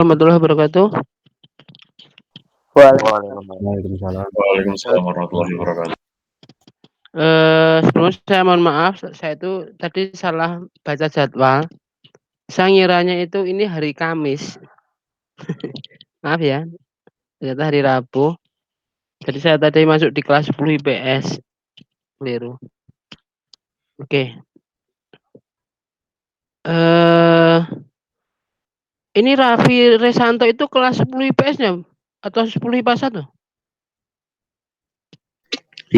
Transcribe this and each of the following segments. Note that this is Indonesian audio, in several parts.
Warahmatullahi wabarakatuh. Waalaikumsalam. Waalaikumsalam warahmatullahi wabarakatuh. Sebelumnya saya mohon maaf, saya itu tadi salah baca jadwal. Saya ngiranya itu ini hari Kamis. Maaf ya, ternyata hari Rabu. Jadi saya tadi masuk di kelas 10 IPS. Keliru. Oke. Ini Raffi Resanto itu kelas 10 IPS-nya atau 10 IPA 1?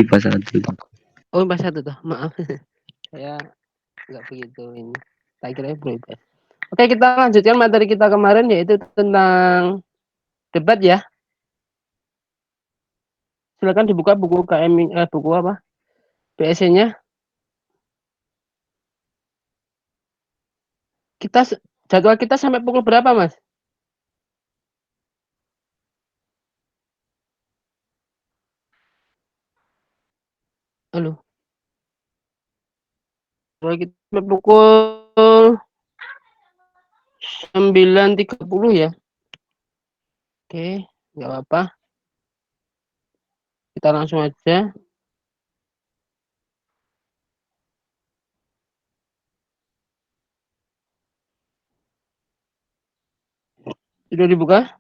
IPA 1. Oh, IPA 1 tuh. Maaf. Saya enggak begitu ini. Saya kira 10 IPS. Oke, kita lanjutkan materi kita kemarin yaitu tentang debat ya. Silakan dibuka buku buku apa? PSC-nya. Jadwal kita sampai pukul berapa, Mas? Halo. Jadwal kita sampai pukul 9.30 ya. Oke, enggak apa-apa. Kita langsung aja. Sudah dibuka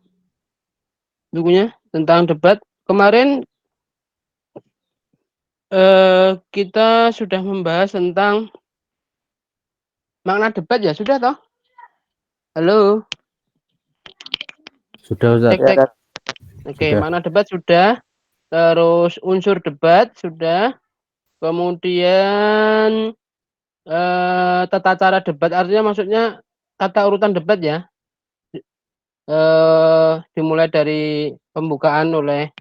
bukunya tentang debat. Kemarin kita sudah membahas tentang makna debat ya, sudah toh? Halo. Sudah, Ustaz. Cek. Oke, makna debat sudah. Terus unsur debat sudah. Kemudian tata cara debat artinya maksudnya tata urutan debat ya. Dimulai dari pembukaan oleh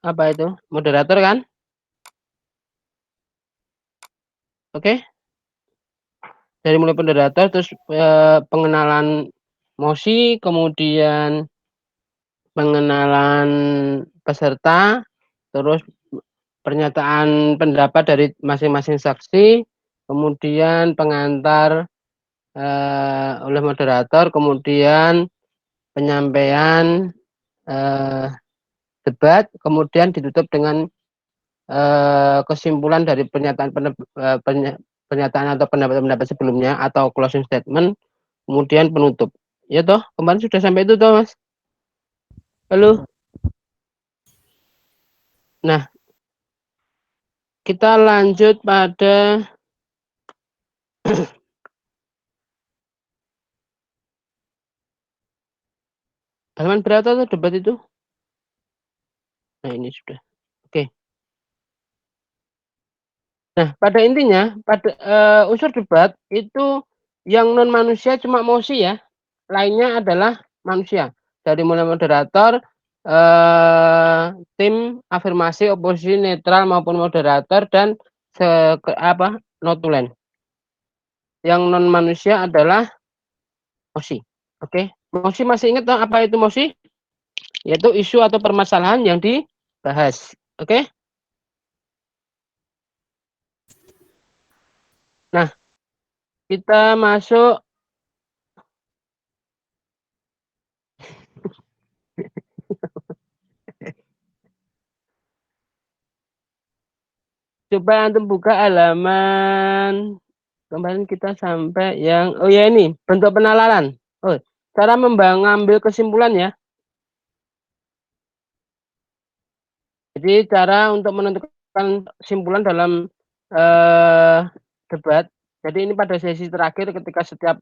apa itu? Moderator kan? Oke. Dari mulai moderator terus pengenalan mosi, kemudian pengenalan peserta, terus pernyataan pendapat dari masing-masing saksi, kemudian pengantar oleh moderator, kemudian penyampaian debat, kemudian ditutup dengan kesimpulan dari pernyataan atau pendapat sebelumnya atau closing statement, kemudian penutup. Ya toh, kemarin sudah sampai itu toh, Mas? Halo. Nah, kita lanjut pada halaman berapa tuh debat itu? Nah, ini sudah. Oke. Nah, pada intinya, pada unsur debat itu yang non manusia cuma mosi ya, lainnya adalah manusia. Dari mulai moderator, tim afirmasi, oposisi, netral maupun moderator dan notulen. Yang non manusia adalah mosi. Oke, mosi masih ingat toh apa itu mosi? Yaitu isu atau permasalahan yang dibahas. Oke? Nah, kita masuk coba antum buka halaman kemarin kita sampai yang oh ya ini bentuk penalaran. Oh, cara mengambil kesimpulan ya. Jadi cara untuk menentukan kesimpulan dalam debat. Jadi ini pada sesi terakhir ketika setiap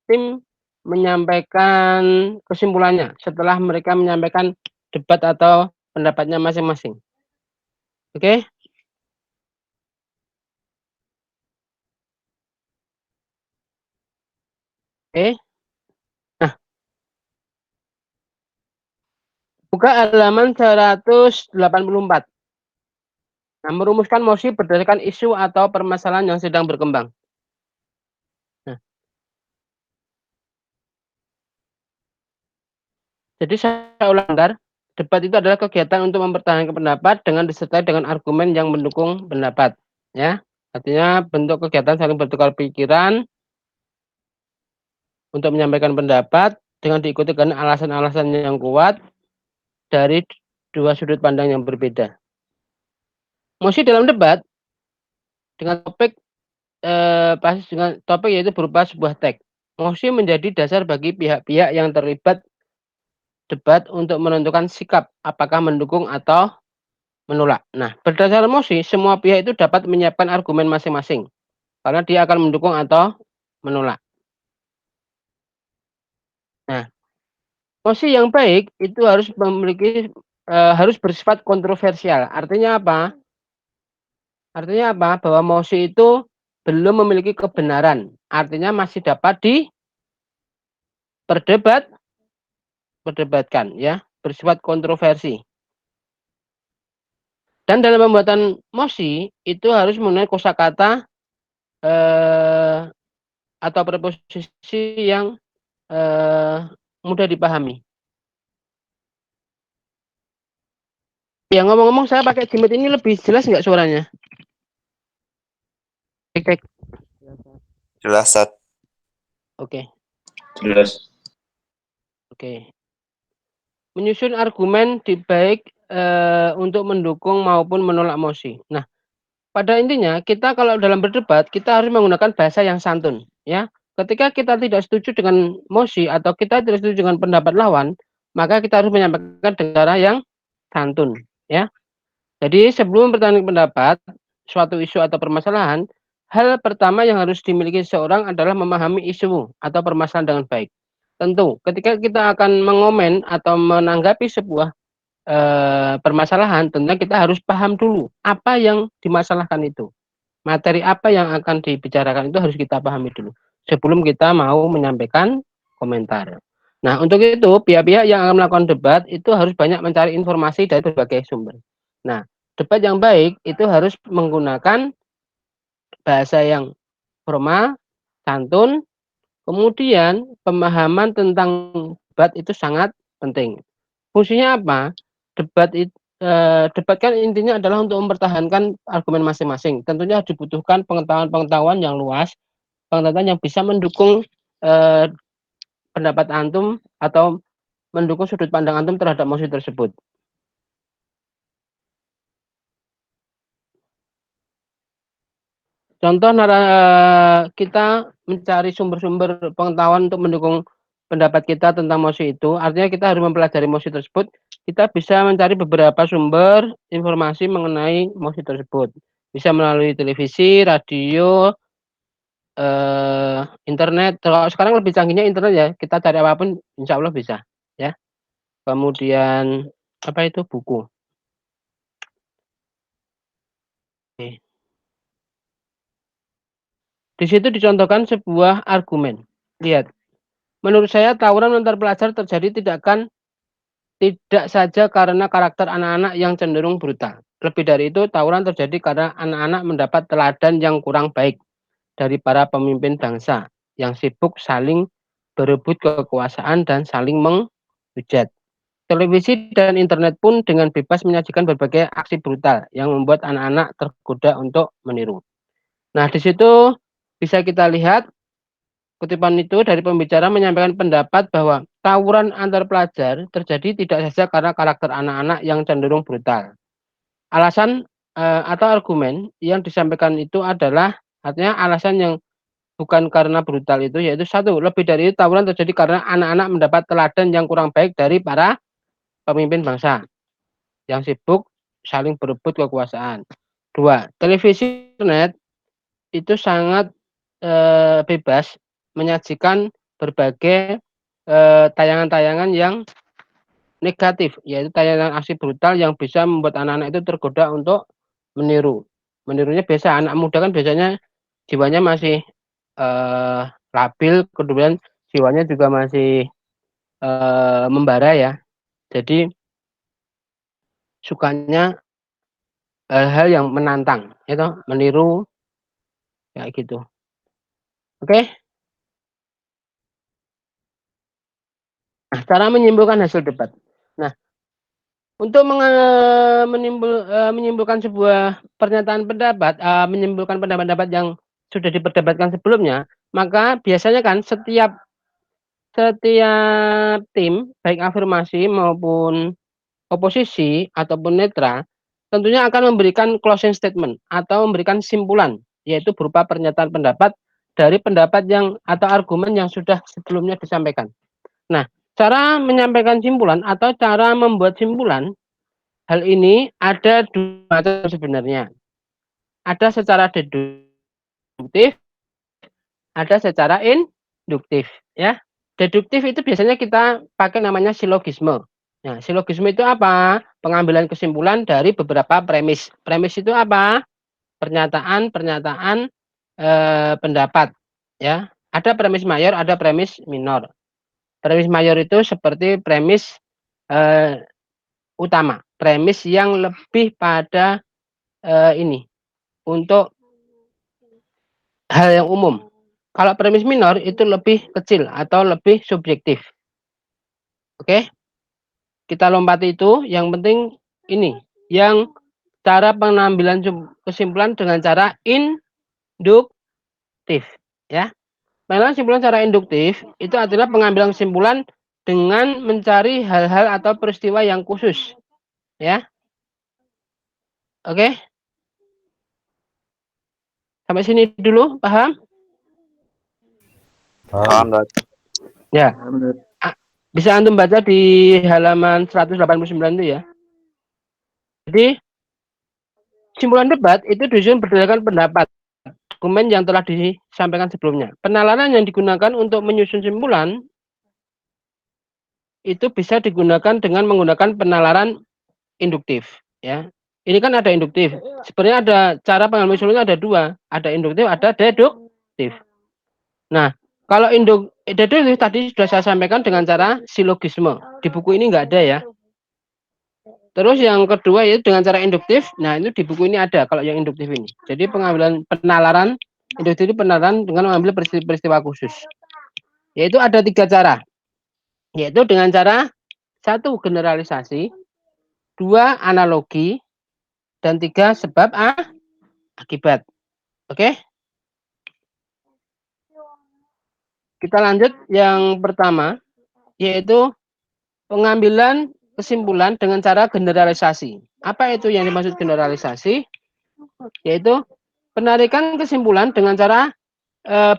tim menyampaikan kesimpulannya setelah mereka menyampaikan debat atau pendapatnya masing-masing. Oke? Oke. Nah, buka halaman 184. Nah, merumuskan mosi berdasarkan isu atau permasalahan yang sedang berkembang. Nah, jadi saya ulang, debat itu adalah kegiatan untuk mempertahankan pendapat dengan disertai dengan argumen yang mendukung pendapat. Ya, artinya bentuk kegiatan saling bertukar pikiran untuk menyampaikan pendapat dengan diikuti dengan alasan-alasan yang kuat dari dua sudut pandang yang berbeda. Mosi dalam debat dengan topik pasti dengan topik yaitu berupa sebuah teks. Mosi menjadi dasar bagi pihak-pihak yang terlibat debat untuk menentukan sikap apakah mendukung atau menolak. Nah, berdasarkan mosi, semua pihak itu dapat menyiapkan argumen masing-masing karena dia akan mendukung atau menolak. Nah, mosi yang baik itu harus memiliki harus bersifat kontroversial. Artinya apa? Artinya apa? Bahwa mosi itu belum memiliki kebenaran. Artinya masih dapat diperdebatkan ya, bersifat kontroversi. Dan dalam pembuatan mosi itu harus menggunakan kosakata atau preposisi yang mudah dipahami. Ya ngomong-ngomong saya pakai Gmail ini lebih jelas nggak suaranya? Cek. Jelas, Sat. Oke. Jelas. Oke. Menyusun argumen baik untuk mendukung maupun menolak mosi. Nah, pada intinya kita kalau dalam berdebat kita harus menggunakan bahasa yang santun, ya. Ketika kita tidak setuju dengan mosi atau kita tidak setuju dengan pendapat lawan, maka kita harus menyampaikan dengan cara yang santun, ya. Jadi sebelum bertanya pendapat suatu isu atau permasalahan, hal pertama yang harus dimiliki seseorang adalah memahami isu atau permasalahan dengan baik. Tentu, ketika kita akan mengomen atau menanggapi sebuah permasalahan, tentunya kita harus paham dulu apa yang dimasalahkan itu. Materi apa yang akan dibicarakan itu harus kita pahami dulu sebelum kita mau menyampaikan komentar. Nah, untuk itu pihak-pihak yang akan melakukan debat itu harus banyak mencari informasi dari berbagai sumber. Nah, debat yang baik itu harus menggunakan bahasa yang formal, santun, kemudian pemahaman tentang debat itu sangat penting. Fungsinya apa? Debat kan intinya adalah untuk mempertahankan argumen masing-masing. Tentunya dibutuhkan pengetahuan-pengetahuan yang luas, pengetahuan yang bisa mendukung eh, pendapat antum atau mendukung sudut pandang antum terhadap mosi tersebut. Contoh kita mencari sumber-sumber pengetahuan untuk mendukung pendapat kita tentang mosi itu, artinya kita harus mempelajari mosi tersebut. Kita bisa mencari beberapa sumber informasi mengenai mosi tersebut. Bisa melalui televisi, radio, internet. Kalau sekarang lebih canggihnya internet ya, kita cari apapun insya Allah bisa, ya. Kemudian apa itu buku. Oke. Di situ dicontohkan sebuah argumen. Lihat, menurut saya tawuran antar pelajar terjadi tidak saja karena karakter anak-anak yang cenderung brutal. Lebih dari itu, tawuran terjadi karena anak-anak mendapat teladan yang kurang baik dari para pemimpin bangsa yang sibuk saling berebut kekuasaan dan saling menghujat. Televisi dan internet pun dengan bebas menyajikan berbagai aksi brutal yang membuat anak-anak tergoda untuk meniru. Nah, di situ bisa kita lihat kutipan itu dari pembicara menyampaikan pendapat bahwa tawuran antar pelajar terjadi tidak saja karena karakter anak-anak yang cenderung brutal. Alasan atau argumen yang disampaikan itu adalah artinya alasan yang bukan karena brutal itu yaitu satu, lebih dari itu tawuran terjadi karena anak-anak mendapat teladan yang kurang baik dari para pemimpin bangsa yang sibuk saling berebut kekuasaan. Dua, televisi internet itu sangat bebas menyajikan berbagai tayangan-tayangan yang negatif, yaitu tayangan aksi brutal yang bisa membuat anak-anak itu tergoda untuk meniru. Menirunya biasa anak muda kan biasanya jiwanya masih labil, kemudian jiwanya juga masih membara ya. Jadi sukanya hal-hal yang menantang, itu meniru kayak gitu. Oke. Nah, cara menyimpulkan hasil debat. Nah, untuk menyimpulkan sebuah pernyataan pendapat, menyimpulkan pendapat-pendapat yang sudah diperdebatkan sebelumnya, maka biasanya kan setiap setiap tim, baik afirmasi maupun oposisi ataupun netra, tentunya akan memberikan closing statement atau memberikan simpulan, yaitu berupa pernyataan pendapat dari pendapat yang atau argumen yang sudah sebelumnya disampaikan. Nah, cara menyampaikan simpulan atau cara membuat simpulan, hal ini ada dua macam sebenarnya. Ada secara deduktif, ada secara induktif, ya. Deduktif itu biasanya kita pakai namanya silogisme. Nah, silogisme itu apa? Pengambilan kesimpulan dari beberapa premis. Premis itu apa? Pernyataan-pernyataan pendapat, ya. Ada premis mayor, ada premis minor. Premis mayor itu seperti premis utama, premis yang lebih pada ini untuk hal yang umum. Kalau premis minor itu lebih kecil atau lebih subjektif. Oke, kita lompati itu. Yang penting ini, yang cara pengambilan kesimpulan dengan cara induktif, ya. Pengambilan kesimpulan secara induktif itu adalah pengambilan kesimpulan dengan mencari hal-hal atau peristiwa yang khusus, ya. Oke, sampai sini dulu, paham? Paham, Dad. Ya. Bisa antum baca di halaman 189 itu ya. Jadi simpulan debat itu disusun berdasarkan pendapat dokumen yang telah disampaikan sebelumnya. Penalaran yang digunakan untuk menyusun simpulan itu bisa digunakan dengan menggunakan penalaran induktif, ya. Ini kan ada induktif. Sebenarnya ada cara pengambilan kesimpulan ada dua, ada induktif, ada deduktif. Nah, kalau deduktif tadi sudah saya sampaikan dengan cara silogisme. Di buku ini nggak ada ya. Terus yang kedua yaitu dengan cara induktif. Nah, itu di buku ini ada kalau yang induktif ini. Jadi pengambilan penalaran induktif itu penalaran dengan mengambil peristiwa khusus. Yaitu ada 3 cara. Yaitu dengan cara 1 generalisasi, 2 analogi, dan 3 sebab akibat. Oke? Kita lanjut yang pertama, yaitu pengambilan kesimpulan dengan cara generalisasi. Apa itu yang dimaksud generalisasi? Yaitu penarikan kesimpulan dengan cara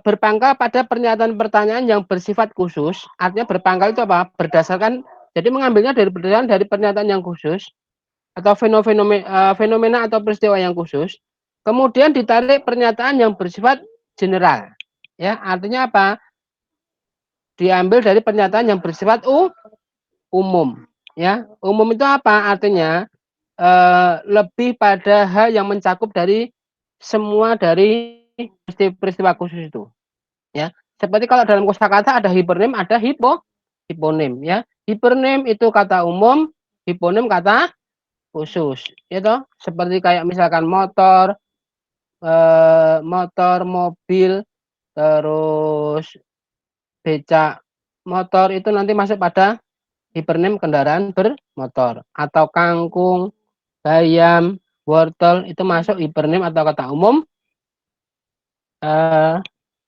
berpangkal pada pernyataan pertanyaan yang bersifat khusus. Artinya berpangkal itu apa? Berdasarkan, jadi mengambilnya berdasarkan dari pernyataan yang khusus atau fenomena atau peristiwa yang khusus. Kemudian ditarik pernyataan yang bersifat general. Ya, artinya apa? Diambil dari pernyataan yang bersifat umum, ya. Umum itu apa? Artinya lebih pada hal yang mencakup dari semua dari peristiwa khusus itu, ya. Seperti kalau dalam kosakata ada hipernim, ada hiponim, ya. Hipernim itu kata umum, hiponim kata khusus, itu seperti kayak misalkan motor, mobil, terus becak motor itu nanti masuk pada hipernim kendaraan bermotor, atau kangkung, bayam, wortel itu masuk hipernim atau kata umum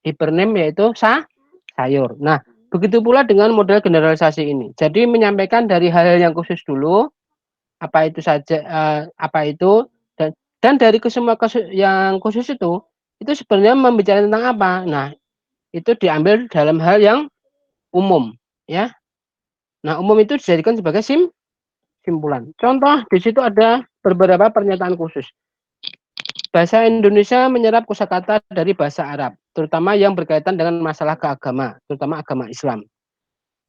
hipernim yaitu sayur. Nah, begitu pula dengan model generalisasi ini. Jadi menyampaikan dari hal-hal yang khusus dulu, apa itu saja, apa itu, dan dari semua yang khusus itu sebenarnya membicarakan tentang apa. Nah, itu diambil dalam hal yang umum, ya. Nah, umum itu dijadikan sebagai simpulan. Contoh di situ ada beberapa pernyataan khusus. Bahasa Indonesia menyerap kosakata dari bahasa Arab, terutama yang berkaitan dengan masalah keagama, terutama agama Islam.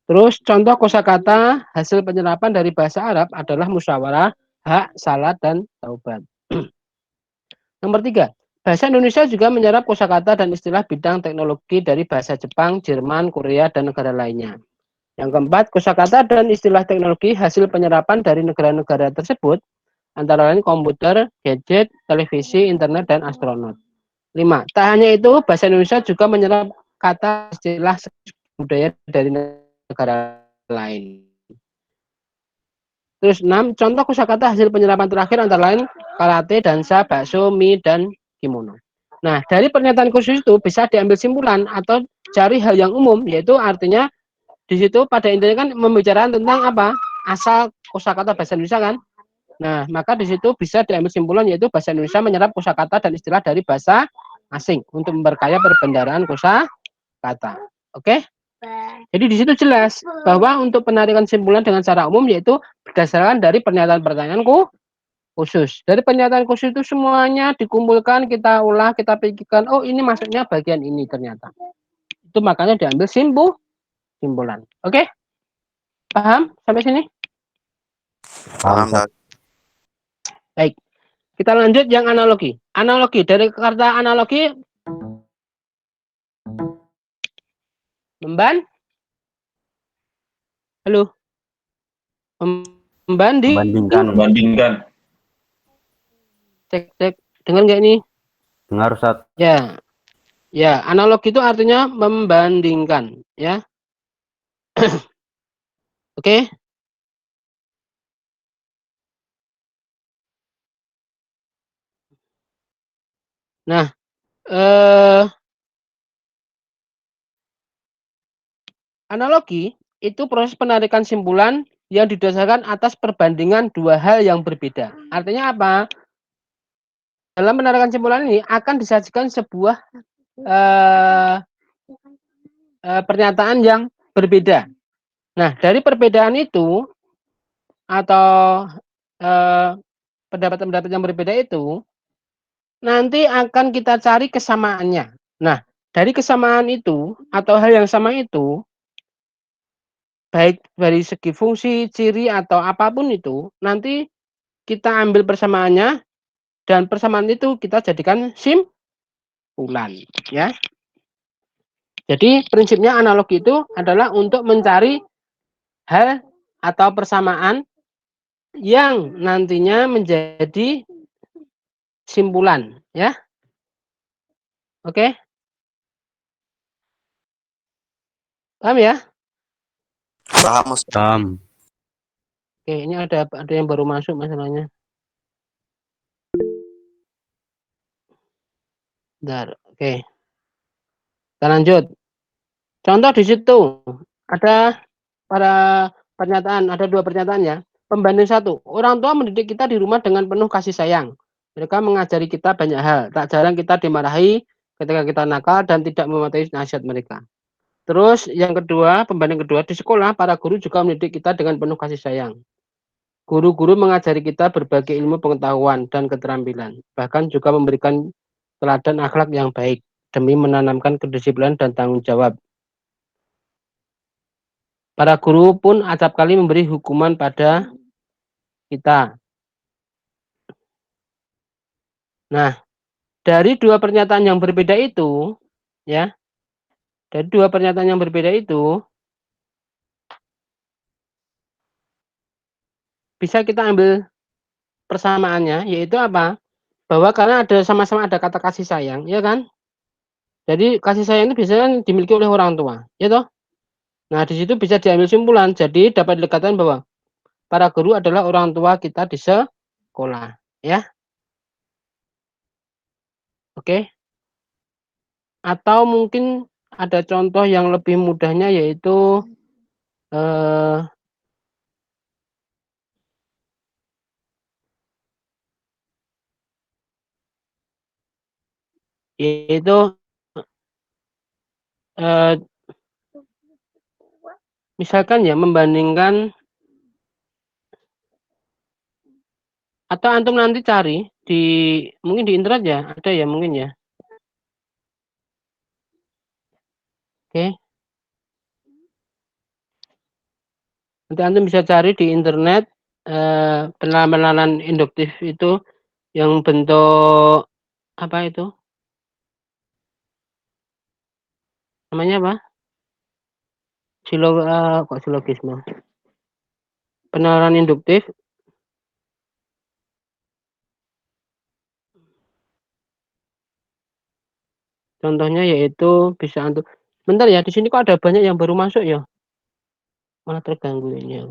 Terus contoh kosakata hasil penyerapan dari bahasa Arab adalah musyawarah, hak, salat, dan taubat. Nomor 3, bahasa Indonesia juga menyerap kosakata dan istilah bidang teknologi dari bahasa Jepang, Jerman, Korea, dan negara lainnya. Yang keempat, kosakata dan istilah teknologi hasil penyerapan dari negara-negara tersebut, antara lain komputer, gadget, televisi, internet, dan astronot. 5, tak hanya itu, bahasa Indonesia juga menyerap kata istilah budaya dari negara lain. Terus 6, contoh kosakata hasil penyerapan terakhir antara lain karate, dansa, bakso, mie, dan kimono. Nah, dari pernyataan khusus itu bisa diambil simpulan atau cari hal yang umum, yaitu artinya di situ pada intinya kan membicarakan tentang apa? Asal kosakata bahasa Indonesia kan. Nah, maka di situ bisa diambil simpulan yaitu bahasa Indonesia menyerap kosakata dan istilah dari bahasa asing untuk memperkaya perbendaharaan kosakata. Oke? Jadi di situ jelas bahwa untuk penarikan simpulan dengan cara umum yaitu berdasarkan dari pernyataan pertanyaanku khusus. Dari pernyataan khusus itu semuanya dikumpulkan, kita olah, kita pikirkan, oh ini maksudnya bagian ini ternyata. Itu makanya diambil simpulan. Oke? Paham sampai sini? Paham, Ustaz. Baik. Kita lanjut yang analogi. Analogi dari kata analogi halo. Membandingkan. Membandingkan. Cek. Dengar nggak ini? Dengar, Ustaz. Ya. Ya, analogi itu artinya membandingkan, ya. Oke. Nah, analogi itu proses penarikan simpulan yang didasarkan atas perbandingan dua hal yang berbeda. Artinya apa? Dalam penarikan simpulan ini akan disajikan sebuah pernyataan yang berbeda. Nah, dari perbedaan itu atau pendapat-pendapat yang berbeda itu nanti akan kita cari kesamaannya. Nah, dari kesamaan itu atau hal yang sama itu baik dari segi fungsi, ciri atau apapun itu nanti kita ambil persamaannya dan persamaan itu kita jadikan simpulan, ya. Jadi prinsipnya analogi itu adalah untuk mencari hal atau persamaan yang nantinya menjadi simpulan, ya. Oke, paham ya? Paham, Ustaz. Paham. Oke, ini ada yang baru masuk masalahnya. Bentar, oke. Kita lanjut. Contoh di situ ada pada pernyataan, ada dua pernyataan ya. Pembanding satu, orang tua mendidik kita di rumah dengan penuh kasih sayang. Mereka mengajari kita banyak hal. Tak jarang kita dimarahi ketika kita nakal dan tidak mematuhi nasihat mereka. Terus yang kedua, pembanding kedua, di sekolah para guru juga mendidik kita dengan penuh kasih sayang. Guru-guru mengajari kita berbagai ilmu pengetahuan dan keterampilan. Bahkan juga memberikan teladan akhlak yang baik demi menanamkan kedisiplinan dan tanggung jawab. Para guru pun acap kali memberi hukuman pada kita. Nah, dari dua pernyataan yang berbeda itu, ya, dari dua pernyataan yang berbeda itu, bisa kita ambil persamaannya, yaitu apa? Bahwa karena ada sama-sama ada kata kasih sayang, ya kan? Jadi kasih sayang itu biasanya dimiliki oleh orang tua, ya toh? Nah, di situ bisa diambil simpulan. Jadi dapat dikatakan bahwa para guru adalah orang tua kita di sekolah, ya. Oke. Atau mungkin ada contoh yang lebih mudahnya yaitu eh, yaitu eh, misalkan ya membandingkan atau antum nanti cari di mungkin di internet ya ada ya mungkin ya. Oke. Nanti antum bisa cari di internet penelanan induktif itu yang bentuk apa itu? Namanya apa? Kok silogisme. Penalaran induktif contohnya yaitu bisa antum bentar ya di sini kok ada banyak yang baru masuk ya malah terganggu ini ya.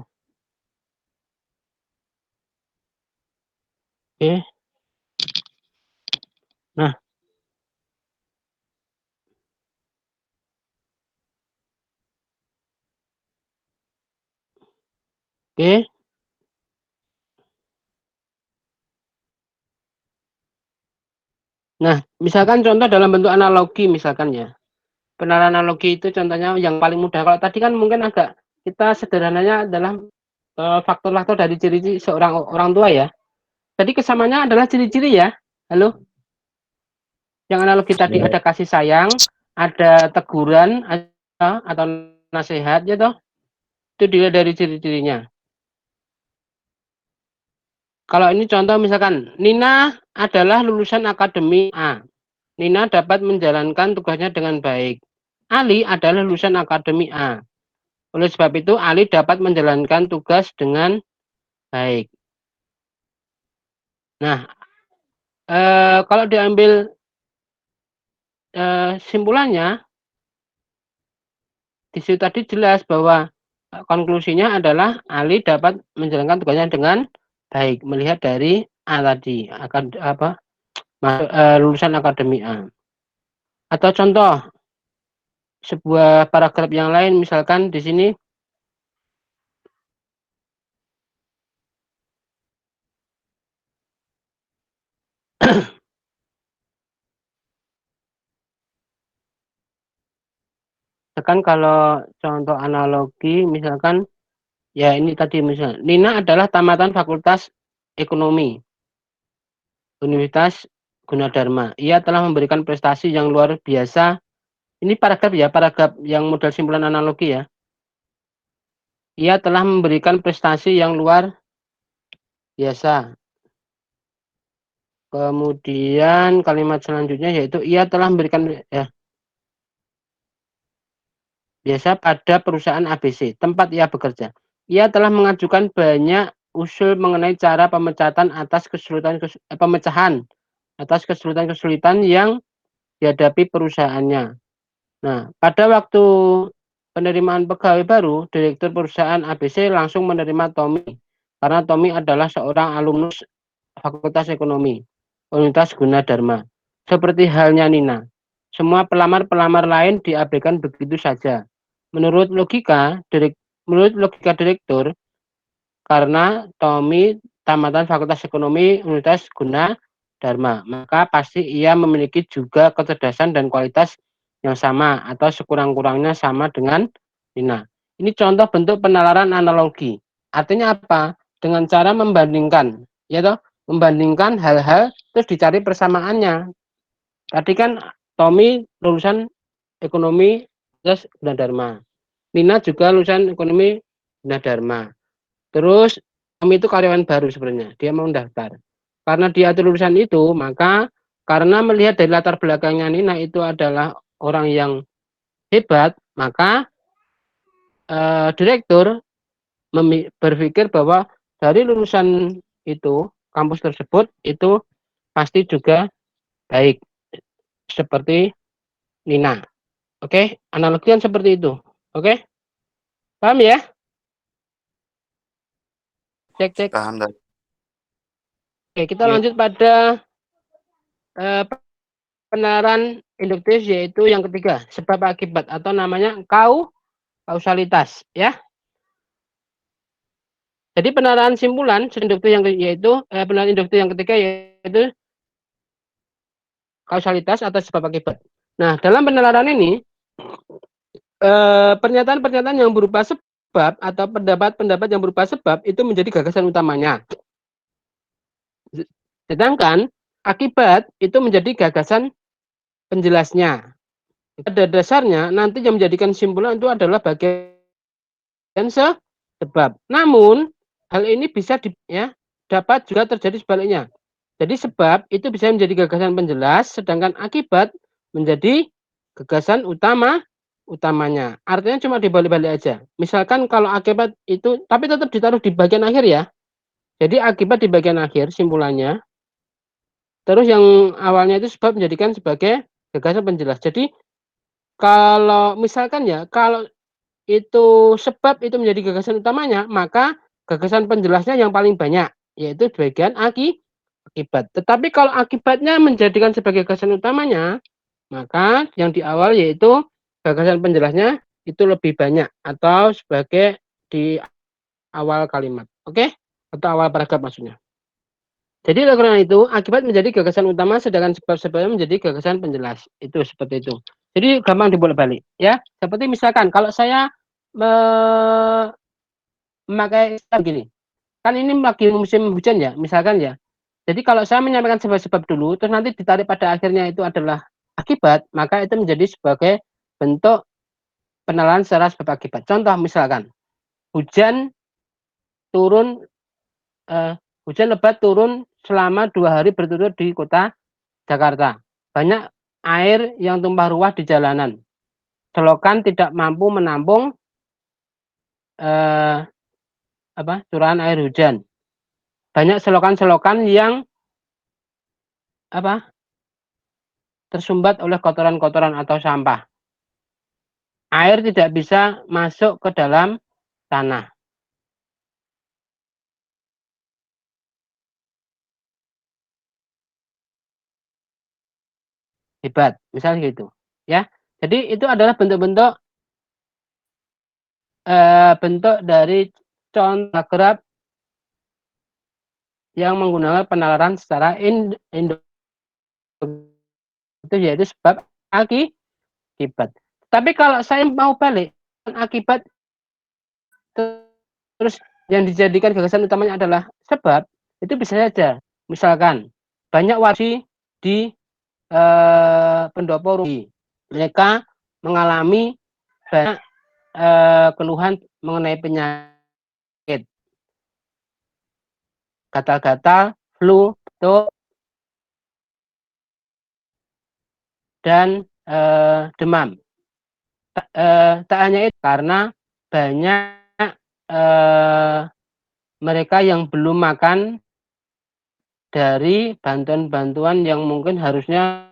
Oke. Nah, Oke. Nah, misalkan contoh dalam bentuk analogi misalkan ya. Penerapan analogi itu contohnya yang paling mudah. Kalau tadi kan mungkin agak kita sederhananya adalah faktor-faktor dari ciri-ciri seorang orang tua ya. Tadi kesamaannya adalah ciri-ciri ya. Halo? Yang analogi tadi Ya. ada kasih sayang, ada teguran, atau nasihat ya toh. Itu dilihat dari ciri-cirinya. Kalau ini contoh misalkan Nina adalah lulusan akademi A. Nina dapat menjalankan tugasnya dengan baik. Ali adalah lulusan akademi A. Oleh sebab itu Ali dapat menjalankan tugas dengan baik. Nah, kalau diambil simpulannya di situ tadi jelas bahwa konklusinya adalah Ali dapat menjalankan tugasnya dengan baik melihat dari A tadi akan lulusan akademi A. Atau contoh sebuah paragraf yang lain misalkan di sini misalkan kalau contoh analogi misalkan ya ini tadi misalnya Nina adalah tamatan Fakultas Ekonomi Universitas Gunadarma. Ia telah memberikan prestasi yang luar biasa. Ini paragraf ya, paragraf yang modal simpulan analogi ya. Ia telah memberikan prestasi yang luar biasa. Kemudian kalimat selanjutnya yaitu ia telah memberikan ya, biasa pada perusahaan ABC, tempat ia bekerja. Ia telah mengajukan banyak usul mengenai cara pemecahan atas kesulitan-kesulitan yang dihadapi perusahaannya. Nah, pada waktu penerimaan pegawai baru, direktur perusahaan ABC langsung menerima Tommy karena Tommy adalah seorang alumnus Fakultas Ekonomi Universitas Gunadarma. Seperti halnya Nina, semua pelamar-pelamar lain diabaikan begitu saja. Menurut logika direktur, karena Tommy tamatan Fakultas Ekonomi Universitas Gunadarma, maka pasti ia memiliki juga kecerdasan dan kualitas yang sama atau sekurang-kurangnya sama dengan Nina. Ini contoh bentuk penalaran analogi. Artinya apa? Dengan cara membandingkan, ya toh, membandingkan hal-hal terus dicari persamaannya. Tadi kan Tommy lulusan ekonomi terus Gunadarma. Nina juga lulusan ekonomi Gunadarma. Terus Tommy itu karyawan baru sebenarnya, dia mau daftar. Karena dia itu lulusan itu, maka karena melihat dari latar belakangnya Nina itu adalah orang yang hebat, maka direktur berpikir bahwa dari lulusan itu, kampus tersebut itu pasti juga baik seperti Nina. Oke, analogian seperti itu. Oke, paham ya? Cek. Paham dari. Oke, kita Ya. lanjut pada penalaran induktif yaitu yang ketiga, sebab akibat atau namanya kausalitas ya. Jadi penalaran simpulan induktif yang yaitu penalaran induktif yang ketiga yaitu kausalitas atau sebab akibat. Nah, dalam penalaran ini pernyataan-pernyataan yang berupa sebab atau pendapat-pendapat yang berupa sebab itu menjadi gagasan utamanya. Sedangkan akibat itu menjadi gagasan penjelasnya. Pada dasarnya nanti yang menjadikan simpulan itu adalah bagian sebab. Namun hal ini bisa dapat juga terjadi sebaliknya. Jadi sebab itu bisa menjadi gagasan penjelas, sedangkan akibat menjadi gagasan utamanya. Artinya cuma dibalik-balik aja. Misalkan kalau akibat itu, tapi tetap ditaruh di bagian akhir ya. Jadi akibat di bagian akhir simpulannya. Terus yang awalnya itu sebab menjadikan sebagai gagasan penjelas. Jadi kalau misalkan ya, kalau itu sebab itu menjadi gagasan utamanya, maka gagasan penjelasnya yang paling banyak, yaitu bagian akibat. Tetapi kalau akibatnya menjadikan sebagai gagasan utamanya, maka yang di awal yaitu gagasan penjelasnya itu lebih banyak atau sebagai di awal kalimat. Oke? Atau awal paragraf maksudnya. Jadi oleh karena itu, akibat menjadi gagasan utama sedangkan sebab-sebabnya menjadi gagasan penjelas. Itu seperti itu. Jadi gampang dibolak-balik, ya. Seperti misalkan kalau saya memakai gini. Kan ini lagi musim hujan ya, misalkan ya. Jadi kalau saya menyampaikan sebab-sebab dulu, terus nanti ditarik pada akhirnya itu adalah akibat, maka itu menjadi sebagai bentuk penalaran secara sebab akibat. Contoh misalkan, hujan turun, hujan lebat turun selama 2 hari berturut di kota Jakarta. Banyak air yang tumpah ruah di jalanan. Selokan tidak mampu menampung curahan air hujan. Banyak selokan-selokan yang tersumbat oleh kotoran-kotoran atau sampah. Air tidak bisa masuk ke dalam tanah. Hebat, misalnya gitu. Ya, jadi itu adalah bentuk-bentuk bentuk dari contoh kerap yang menggunakan penalaran secara itu yaitu sebab akibat. Tapi kalau saya mau balik akibat terus yang dijadikan gagasan utamanya adalah sebab, itu bisa saja. Misalkan banyak wasi di pendopo rugi. Mereka mengalami banyak keluhan mengenai penyakit, gatal-gatal, flu, batuk, dan demam. Tak hanya itu, karena banyak mereka yang belum makan dari bantuan-bantuan yang mungkin harusnya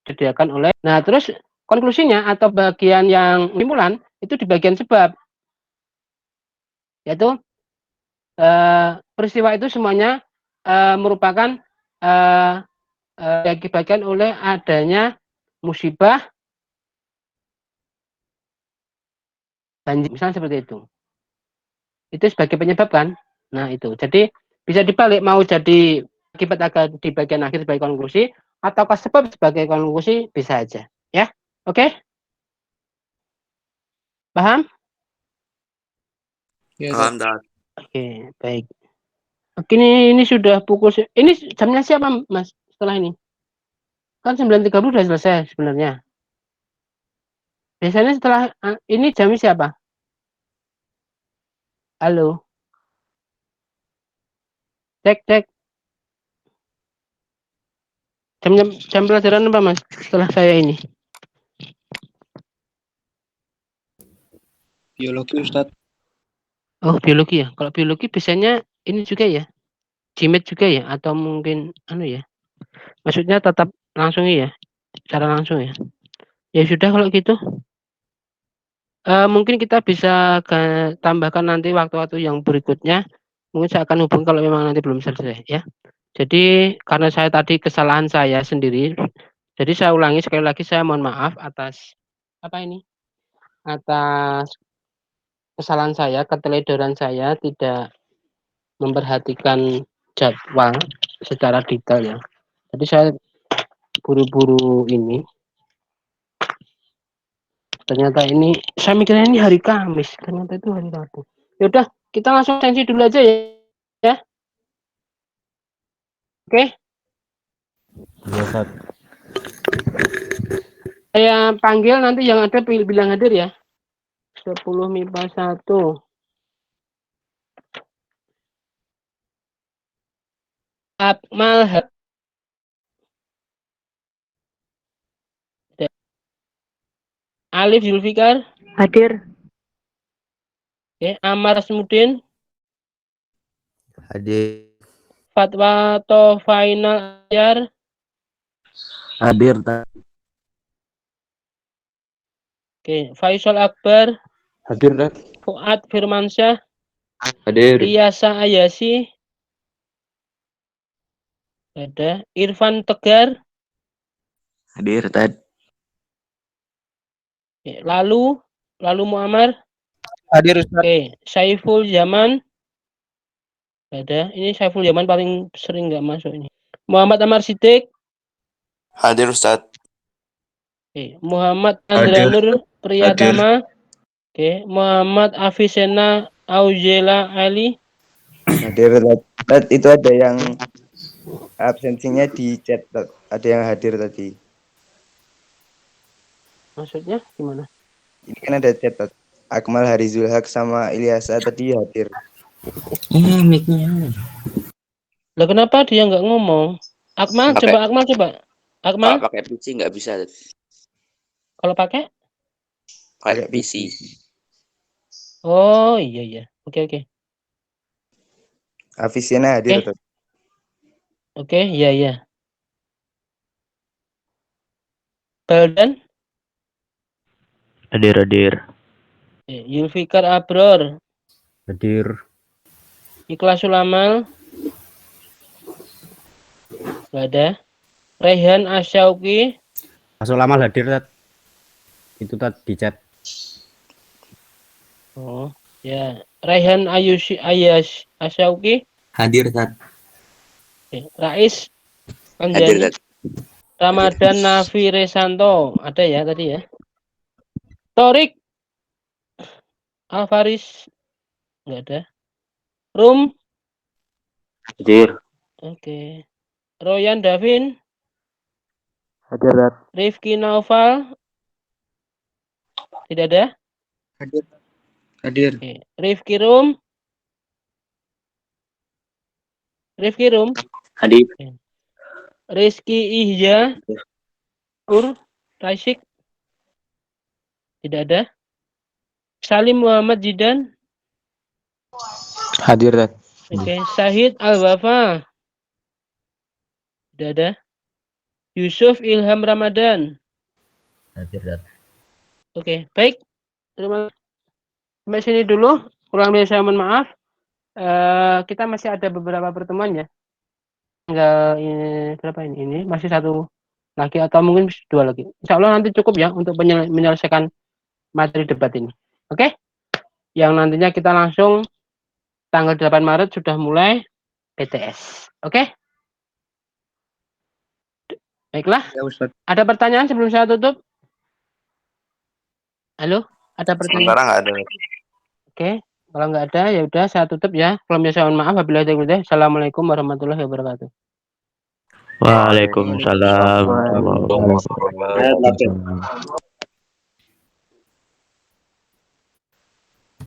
disediakan oleh. Nah, terus konklusinya atau bagian yang kesimpulan itu di bagian sebab, yaitu peristiwa itu semuanya merupakan diakibatkan oleh adanya musibah banjir, misalnya seperti itu. Itu sebagai penyebab kan. Nah itu, jadi bisa dibalik, mau jadi akibat agak di bagian akhir sebagai konklusi, ataukah sebab sebagai konklusi, bisa aja. Ya, oke? Paham? Paham, Dad. Oke, baik. Oke, ini sudah pukul, ini jamnya siapa Mas setelah ini? Kan 9.30 sudah selesai sebenarnya. Biasanya setelah ini jamnya siapa? Halo? Cek. Jam pelajaran apa Mas setelah saya ini? Biologi Ustadz. Oh, biologi ya. Kalau biologi biasanya ini juga ya. GMAT juga ya, atau mungkin ya. Maksudnya tetap langsung ya, secara langsung ya. Ya sudah kalau gitu. Mungkin kita bisa tambahkan nanti waktu-waktu yang berikutnya. Mungkin saya akan hubungi kalau memang nanti belum selesai ya. Jadi karena saya tadi kesalahan saya sendiri, jadi saya ulangi sekali lagi, saya mohon maaf atas atas kesalahan saya, keteledoran saya tidak memperhatikan jadwal secara detail ya. Jadi saya buru-buru ini. Ternyata ini saya mikirnya ini hari Kamis, ternyata itu hari Rabu. Ya udah, kita langsung sensi dulu aja ya. Oke. Iya, Ustaz. Saya panggil nanti yang ada bilang hadir ya. 10 MIPA 1. Akmal Alif Zulfikar. Hadir. Oke, Amar Asmudin. Hadir. Fatwa Tofainal Ayar. Hadir. Oke, Faisal Akbar. Hadir, Dad. Fuad Firmansyah. Hadir. Iyasa Ayasi. Ada Irfan Tegar. Hadir, Dad. Lalu Muammar. Hadir Ustaz. Oke, Saiful Zaman. Ada. Ini Saiful Zaman paling sering nggak masuk ini. Muhammad Amar Siddiq. Hadir Ustaz. Oke. Muhammad Hadir. Andranur Priyatama. Oke. Muhammad Afisena Aujela Ali. Hadir Ustaz. Itu ada yang absensinya di chat. Ada yang hadir tadi. Maksudnya gimana? Ini kan ada chat. Akmal Harizul Haq sama Ilyasa tadi hadir. Mic-nya. Lah kenapa dia nggak ngomong? Akmal coba. Akmal Pak pakai PC nggak bisa. kalau pakai? Pakai PC. Oh iya. Oke. Afisena hadir. Oke. Oke, iya. Baldan. Hadir. Yulfikar Abror. Hadir. Ikhlasul Amal. Nggak ada. Rehan Asyauki. Masuk lama hadir Tat. Itu Tat di chat. Oh, ya. Rehan Ayas Asyauki. Hadir Tat. Rais Hadir Anjani. Tat. Ramadan Nafi Resanto. Ada ya tadi ya. Torik Alvaris. Nggak ada. Rum. Hadir. Oke. Royan Davin. Hadir Tat. Rifki Naufal. Tidak ada. Hadir. Oke. Rifki Rum. Hadir. Rizky Ihya. Rasyik. Tidak ada. Salim Muhammad Jidan. Hadir Tat. Oke. Syahid Al-Wafa. Tidak ada. Yusuf Ilham Ramadan. Hadir. Oke, baik. Terima kasih. Sampai sini dulu. Kurang lebih saya mohon maaf. Kita masih ada beberapa pertemuan ya. Tinggal ini, berapa ini? Ini masih satu lagi atau mungkin dua lagi. Insya Allah nanti cukup ya untuk menyelesaikan materi debat ini. Oke? Yang nantinya kita langsung tanggal 8 Maret sudah mulai PTS. Oke? Baiklah. Ya Ustaz. Ada pertanyaan sebelum saya tutup? Halo? Ada pertanyaan? Sementara nggak ada. Oke. Kalau nggak ada, ya udah saya tutup ya. Kalau saya mohon maaf. Wabillahi taufiq. Assalamualaikum warahmatullahi wabarakatuh. Waalaikumsalam. Waalaikumsalam.